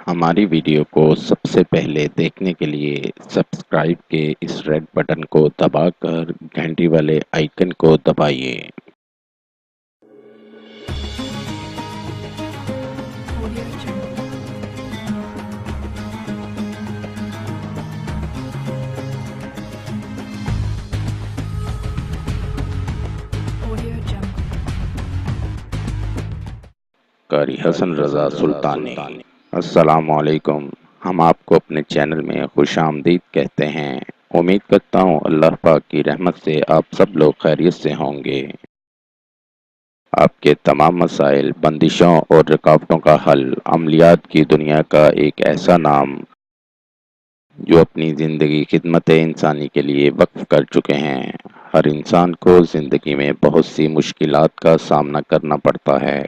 ہماری ویڈیو کو سب سے پہلے دیکھنے کے لیے سبسکرائب کے اس ریڈ بٹن کو دبا کر گھنٹی والے آئیکن کو دبائیے۔ قاری حسن رضا سلطانی۔ السلام علیکم۔ ہم آپ کو اپنے چینل میں خوش آمدید کہتے ہیں۔ امید کرتا ہوں اللہ پاک کی رحمت سے آپ سب لوگ خیریت سے ہوں گے۔ آپ کے تمام مسائل، بندشوں اور رکاوٹوں کا حل، عملیات کی دنیا کا ایک ایسا نام جو اپنی زندگی خدمت انسانی کے لیے وقف کر چکے ہیں۔ ہر انسان کو زندگی میں بہت سی مشکلات کا سامنا کرنا پڑتا ہے۔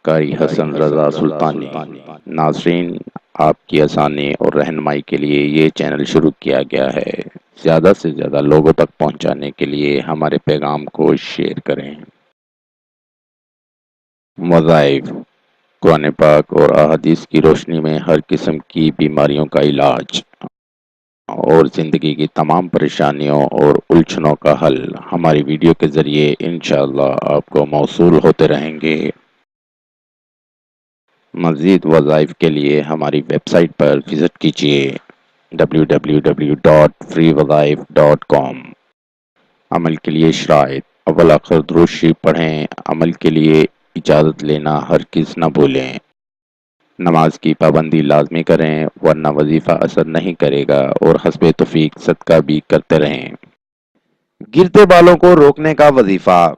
قاری حسن رضا سلطانی۔ ناظرین، آپ کی آسانی اور رہنمائی کے لیے یہ چینل شروع کیا گیا ہے۔ زیادہ سے زیادہ لوگوں تک پہنچانے کے لیے ہمارے پیغام کو شیئر کریں۔ وظائف، قرآن پاک اور احادیث کی روشنی میں ہر قسم کی بیماریوں کا علاج اور زندگی کی تمام پریشانیوں اور الجھنوں کا حل ہماری ویڈیو کے ذریعے انشاءاللہ آپ کو موصول ہوتے رہیں گے۔ مزید وظائف کے لیے ہماری ویب سائٹ پر وزٹ کیجیے www.freewazaif.com۔ عمل کے لیے شرائط: اول آخر درود شریف پڑھیں۔ عمل کے لیے اجازت لینا ہرگز نہ بھولیں۔ نماز کی پابندی لازمی کریں ورنہ وظیفہ اثر نہیں کرے گا، اور حسب توفیق صدقہ بھی کرتے رہیں۔ گرتے بالوں کو روکنے کا وظیفہ۔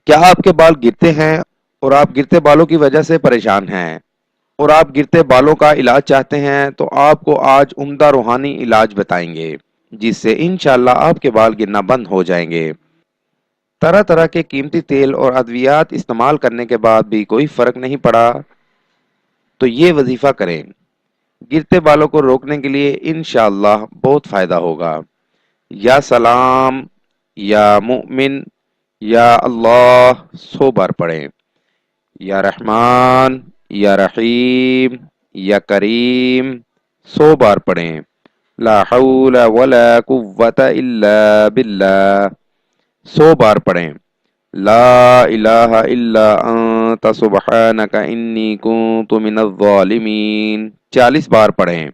کیا آپ کے بال گرتے ہیں اور آپ گرتے بالوں کی وجہ سے پریشان ہیں اور آپ گرتے بالوں کا علاج چاہتے ہیں تو آپ کو آج عمدہ روحانی علاج بتائیں گے جس سے انشاءاللہ آپ کے بال گرنا بند ہو جائیں گے۔ طرح طرح کے قیمتی تیل اور ادویات استعمال کرنے کے بعد بھی کوئی فرق نہیں پڑا تو یہ وظیفہ کریں۔ گرتے بالوں کو روکنے کے لیے انشاءاللہ بہت فائدہ ہوگا۔ یا سلام، یا مؤمن، یا اللہ 100 بار پڑھیں۔ یا رحمان، یا رحیم، یا کریم 100 بار پڑھیں۔ لا حول ولا قوة الا باللہ 100 بار پڑھیں۔ لا الہ الا انت سبحانک انی کنت من الظالمین 40 بار پڑھیں۔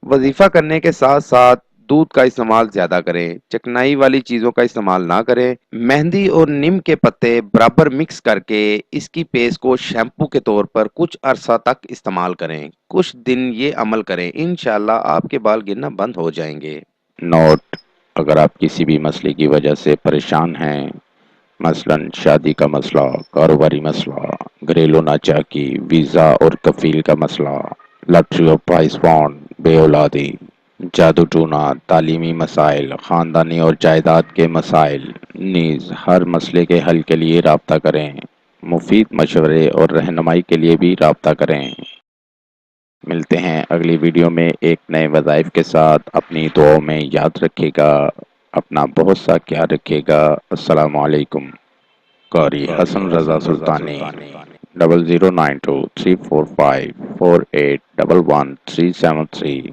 وظیفہ کرنے کے ساتھ ساتھ دودھ کا استعمال زیادہ کریں، چکنائی والی چیزوں کا استعمال نہ کریں۔ مہندی اور نیم کے پتے برابر مکس کر کے اس کی پیسٹ کو شیمپو کے طور پر کچھ عرصہ تک استعمال کریں۔ کچھ دن یہ عمل کریں، انشاءاللہ آپ کے بال گرنا بند ہو جائیں گے۔ نوٹ: اگر آپ کسی بھی مسئلے کی وجہ سے پریشان ہیں، مثلا شادی کا مسئلہ، کاروباری مسئلہ، گھریلو ناچاکی، ویزا اور کفیل کا مسئلہ، لاٹری اور پرائز فنڈ، بے اولادی، جادو ٹونا، تعلیمی مسائل، خاندانی اور جائیداد کے مسائل، نیز ہر مسئلے کے حل کے لیے رابطہ کریں۔ مفید مشورے اور رہنمائی کے لیے بھی رابطہ کریں۔ ملتے ہیں اگلی ویڈیو میں ایک نئے وظائف کے ساتھ۔ اپنی دعاؤں میں یاد رکھے گا، اپنا بہت سا خیال رکھے گا۔ السلام علیکم۔ قاری حسن رضا سلطانی 0092 345 4811 373